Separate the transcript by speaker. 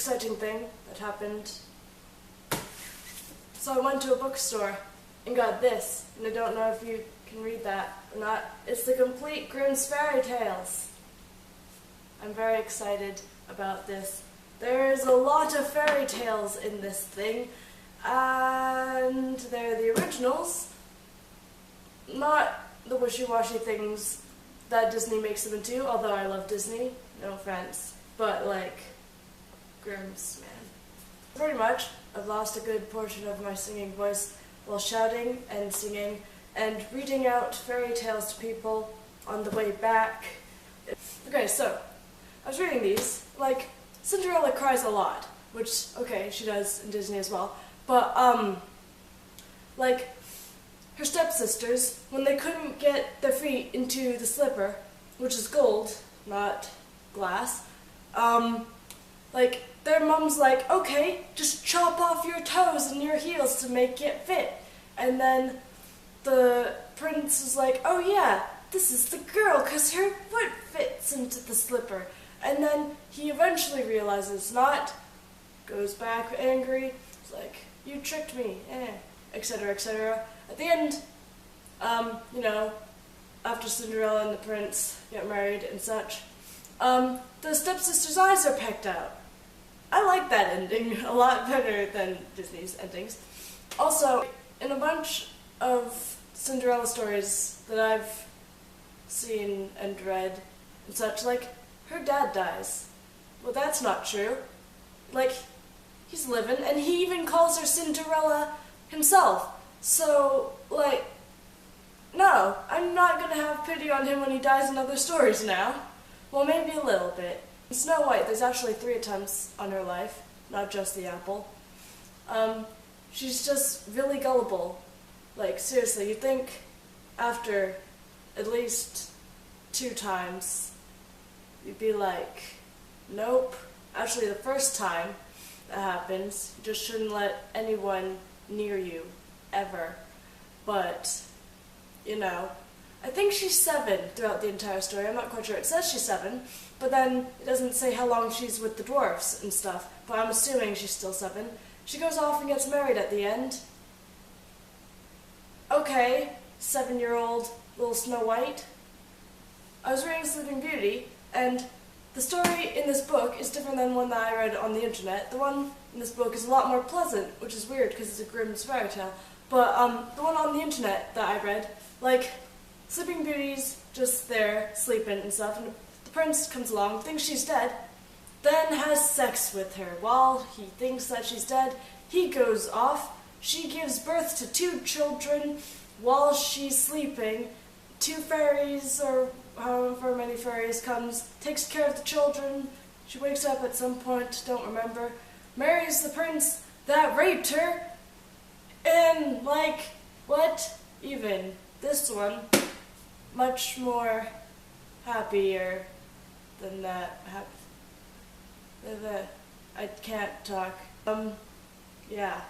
Speaker 1: exciting thing that happened. So I went to a bookstore and got this, and I don't know if you can read that or not. It's the complete Grimm's Fairy Tales. I'm very excited about this. There's a lot of fairy tales in this thing, and they're the originals, not the wishy-washy things that Disney makes them into, although I love Disney, no offense, but like, Grimm's, man. Pretty much, I've lost a good portion of my singing voice while shouting and singing and reading out fairy tales to people on the way back. Okay, so, I was reading these, like, Cinderella cries a lot, which, okay, she does in Disney as well, but, like, her stepsisters, when they couldn't get their feet into the slipper, which is gold, not glass, like, their mom's like, okay, just chop off your toes and your heels to make it fit. And then the prince is like, oh yeah, this is the girl, 'cause her foot fits into the slipper. And then he eventually realizes not, goes back angry, it's like, you tricked me, etc., etc. At the end, you know, after Cinderella and the prince get married and such, the stepsister's eyes are pecked out. I like that ending a lot better than Disney's endings. Also, in a bunch of Cinderella stories that I've seen and read and such, like, her dad dies. Well, that's not true. Like, he's living, and he even calls her Cinderella himself. So, like, no, I'm not gonna have pity on him when he dies in other stories now. Well, maybe a little bit. In Snow White, there's actually 3 attempts on her life, not just the apple. She's just really gullible. Like, seriously, you'd think after at least 2 times, you'd be like, nope. Actually, the first time that happens, you just shouldn't let anyone near you, ever. But, you know, I think she's 7 throughout the entire story. I'm not quite sure. It says she's 7, but then it doesn't say how long she's with the dwarfs and stuff, but I'm assuming she's still 7. She goes off and gets married at the end. Okay, 7-year-old little Snow White. I was reading Sleeping Beauty, and the story in this book is different than one that I read on the internet. The one in this book is a lot more pleasant, which is weird because it's a Grimm's fairy tale. But the one on the internet that I read, like, Sleeping Beauty's just there, sleeping and stuff, and the prince comes along, thinks she's dead, then has sex with her. While he thinks that she's dead, he goes off. She gives birth to 2 children while she's sleeping. 2 fairies, or however many fairies comes, takes care of the children. She wakes up at some point, don't remember, marries the prince that raped her, and, like, what? Even this one, much more happier than that. I can't talk. Yeah.